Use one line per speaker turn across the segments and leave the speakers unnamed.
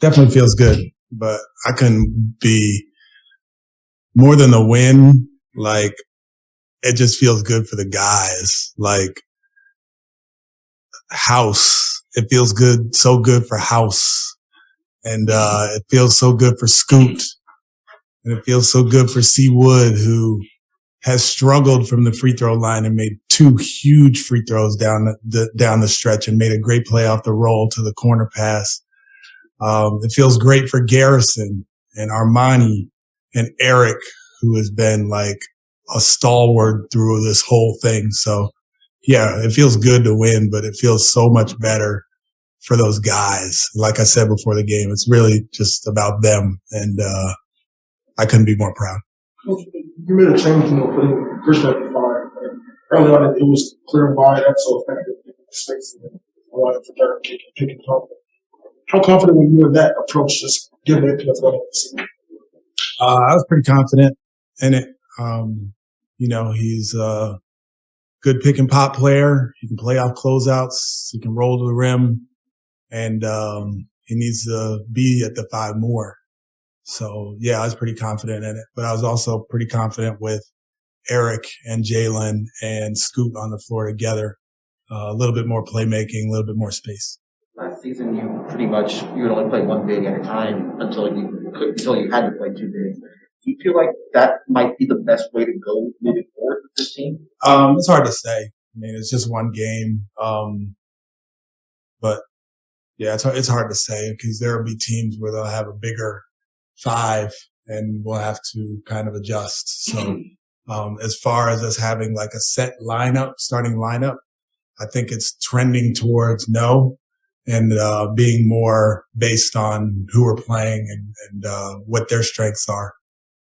definitely feels good, but I couldn't be more than the win. Like, it just feels good for the guys. Like, House, it feels good, so good for House. And it feels so good for Scoot. And it feels so good for C. Wood, who has struggled from the free throw line and made 2 huge free throws down the stretch and made a great play off the roll to the corner pass. It feels great for Garrison and Armoni and Eric, who has been like a stalwart through this whole thing. So yeah, it feels good to win, but it feels so much better for those guys. Like I said before the game, it's really just about them. And, I couldn't be more proud.
You made a change, putting Christian at the 5. Early on, it was clear why that's so effective in the space and allowing for better pick and pop. How confident were you in that approach, just giving it to us?
I was pretty confident in it. He's a good pick and pop player. He can play off closeouts. He can roll to the rim, and he needs to be at the 5 more. So yeah, I was pretty confident in it, but I was also pretty confident with Eric and Jalen and Scoot on the floor together. A little bit more playmaking, a little bit more space.
Last season, you would only play 1 big at a time until you had to play 2 bigs. Do you feel like that might be the best way to go moving forward with this team?
It's hard to say. I mean, it's just one game. But yeah, it's hard to say because there will be teams where they'll have a bigger 5 and we'll have to kind of adjust. So, as far as us having like a set starting lineup, I think it's trending towards no and, being more based on who we're playing and what their strengths are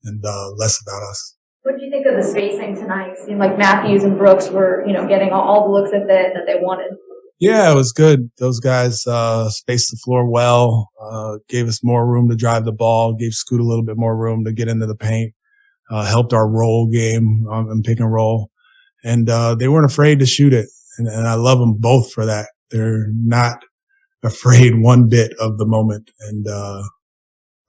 and, less about us.
What did you think of the spacing tonight? It seemed like Mathews and Brooks were, getting all the looks that they wanted.
Yeah, it was good. Those guys spaced the floor well, gave us more room to drive the ball, gave Scoot a little bit more room to get into the paint, helped our roll game and pick and roll. And they weren't afraid to shoot it. And I love them both for that. They're not afraid one bit of the moment. And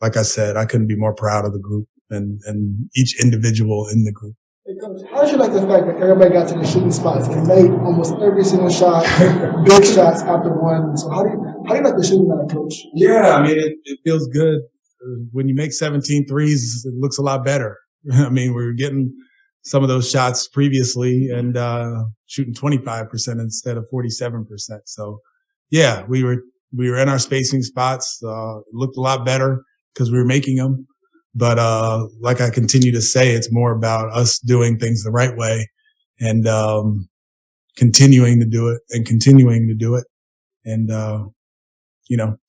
like I said, I couldn't be more proud of the group and each individual in the group.
Hey, Coach, how did you like the fact that everybody got to the shooting spots and made almost every single shot, big shots after one? So how do you like the shooting that Coach?
Yeah, I mean, it feels good. When you make 17 threes, it looks a lot better. I mean, we were getting some of those shots previously and shooting 25% instead of 47%. So yeah, we were in our spacing spots. It looked a lot better because we were making them. But like I continue to say, it's more about us doing things the right way and continuing to do it. And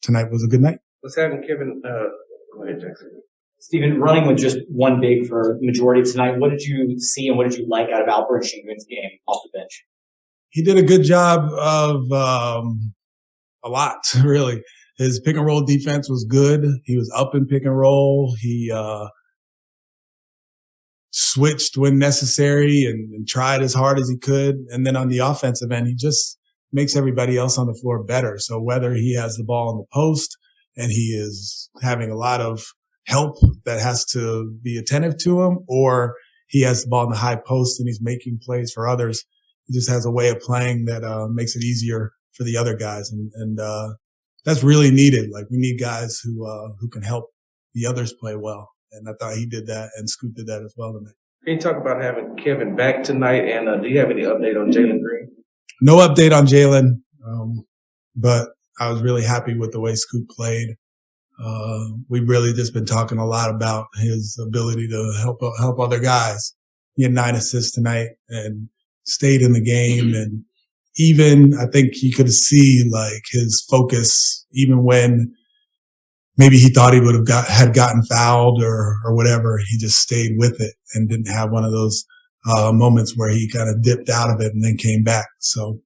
tonight was a good night.
Let's have Kevin. Go ahead, Jackson.
Stephen, running with just one big for the majority of tonight, what did you see and what did you like out of Alperen Sengun's game off the bench?
He did a good job of a lot, really. His pick and roll defense was good. He was up in pick and roll. He switched when necessary and tried as hard as he could. And then on the offensive end, he just makes everybody else on the floor better. So whether he has the ball in the post and he is having a lot of help that has to be attentive to him, or he has the ball in the high post and he's making plays for others, he just has a way of playing that makes it easier for the other guys. And that's really needed. Like, we need guys who can help the others play well. And I thought he did that, and Scoot did that as well tonight.
Can you talk about having Kevin back tonight? And do you have any update on Jalen Green?
No update on Jalen, but I was really happy with the way Scoot played. We've really just been talking a lot about his ability to help other guys. He had 9 assists tonight and stayed in the game, and even I think he could see like his focus, even when maybe he thought he would have had gotten fouled or whatever. He just stayed with it and didn't have one of those moments where he kind of dipped out of it and then came back. So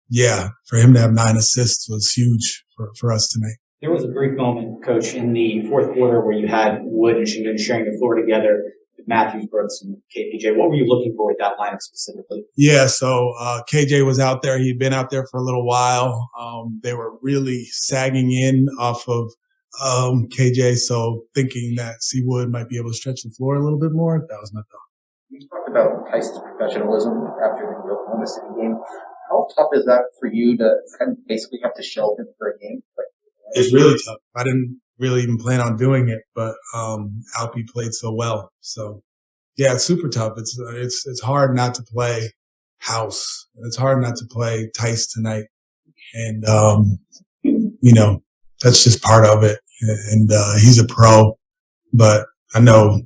yeah, for him to have 9 assists was huge for us tonight.
There was a brief moment, Coach, in the fourth quarter where you had Wood and Sengun sharing the floor together. Mathews, Brooks, and KPJ. What were you looking for with that lineup specifically?
Yeah, so KJ was out there. He'd been out there for a little while. They were really sagging in off of KJ, so thinking that Seawood might be able to stretch the floor a little bit more. That was my thought.
You talked about Theis' professionalism after the Oklahoma City game. How tough is that for you to kind of basically have to shelve him for a game?
It's really tough. I didn't really even plan on doing it, but Alpy played so well. So yeah, it's super tough. It's hard not to play House. It's hard not to play Theis tonight, and that's just part of it. And he's a pro, but I know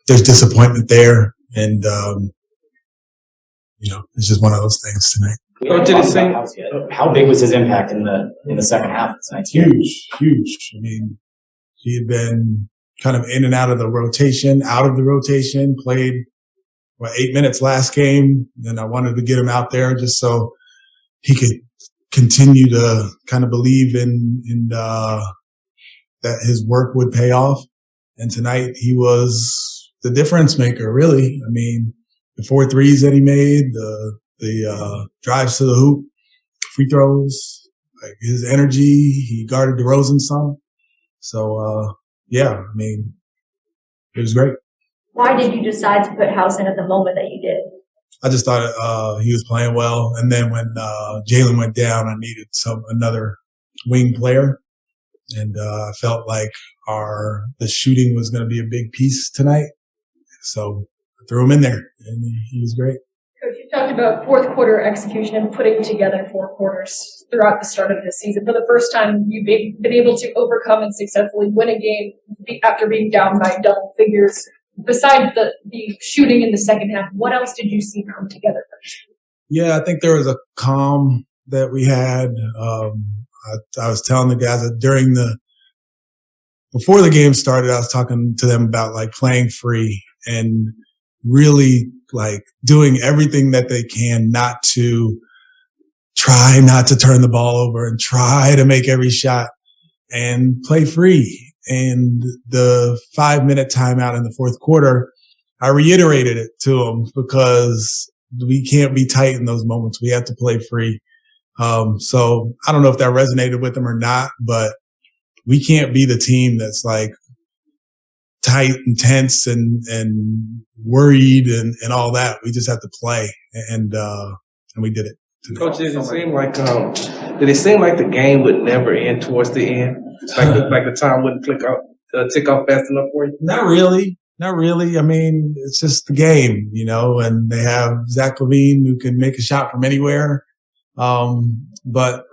there's disappointment there, and it's just one of those things tonight.
How big was his impact in the second half of tonight's game?
Huge. I mean, he had been kind of in and out of the rotation, played 8 minutes last game. And I wanted to get him out there just so he could continue to kind of believe in that his work would pay off. And tonight he was the difference maker, really. I mean, the 4 threes that he made, the drives to the hoop, free throws, like his energy, he guarded DeRozan some. So, I mean, it was great.
Why did you decide to put House in at the moment that you did?
I just thought he was playing well, and then when Jalen went down, I needed another wing player, and I felt like the shooting was going to be a big piece tonight, so I threw him in there, and he was great.
Coach, you talked about fourth quarter execution and putting together 4 quarters throughout the start of this season. For the first time, you've been able to overcome and successfully win a game after being down by double figures. Besides the shooting in the second half, what else did you see come together?
Yeah, I think there was a calm that we had. I was telling the guys that before the game started, I was talking to them about like playing free and really like doing everything that they can not to turn the ball over and try to make every shot and play free. And the 5-minute timeout in the fourth quarter, I reiterated it to them because we can't be tight in those moments. We have to play free. So I don't know if that resonated with them or not, but we can't be the team that's like tight and tense and worried and all that. We just have to play. And we did it.
Coach, did it seem like the game would never end towards the end? Like the time wouldn't tick off fast enough for you? Not really.
I mean, it's just the game, and they have Zach LaVine who can make a shot from anywhere. But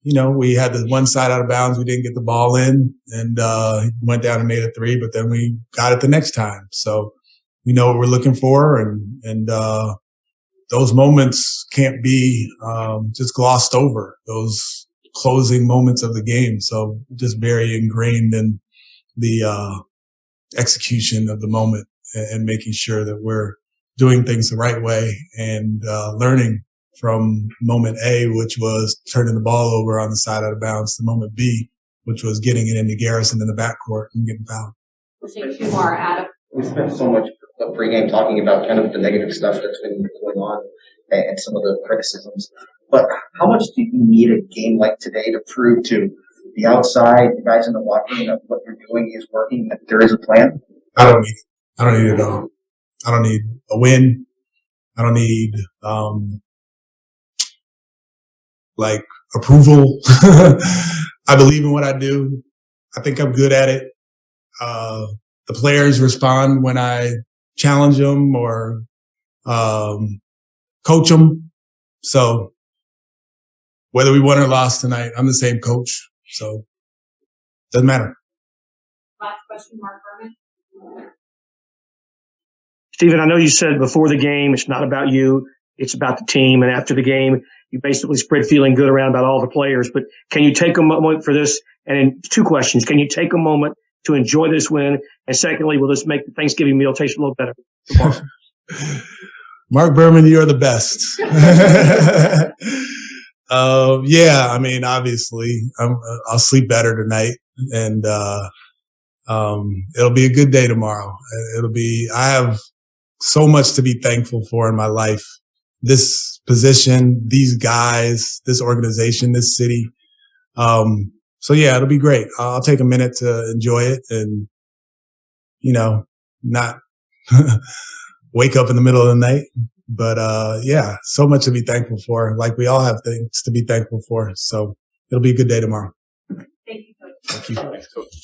we had the one side out of bounds. We didn't get the ball in, and he went down and made a 3, but then we got it the next time. So we know what we're looking for, and those moments can't be just glossed over, those closing moments of the game. So just very ingrained in the execution of the moment and making sure that we're doing things the right way and learning from moment A, which was turning the ball over on the side out of bounds, to moment B, which was getting it into Garrison in the backcourt and getting fouled.
We'll take 2 more, Adam.
We spent so much pregame talking about kind of the negative stuff that's been going on and some of the criticisms. But how much do you need a game like today to prove to the outside, the guys in the locker room, that what you're doing is working, that there is a plan?
I don't need it. I don't need it at all. I don't need a win. I don't need approval. I believe in what I do. I think I'm good at it. The players respond when I challenge them or coach them. So whether we won or lost tonight, I'm the same coach. So doesn't matter.
Last question, Mark Berman.
Stephen, I know you said before the game, it's not about you, it's about the team. And after the game, you basically spread feeling good around about all the players. But can you take a moment for this? And in 2 questions, can you take a moment to enjoy this win? And secondly, will this make the Thanksgiving meal taste a little better tomorrow?
Mark Berman, you're the best. Yeah, I mean, obviously, I'll sleep better tonight. And It'll be a good day tomorrow. I have so much to be thankful for in my life. This position, these guys, this organization, this city. So yeah, it'll be great. I'll take a minute to enjoy it and, not wake up in the middle of the night. But, yeah, so much to be thankful for. Like we all have things to be thankful for. So it'll be a good day tomorrow.
Thank you, Coach.
Thank you.
Thanks, Coach.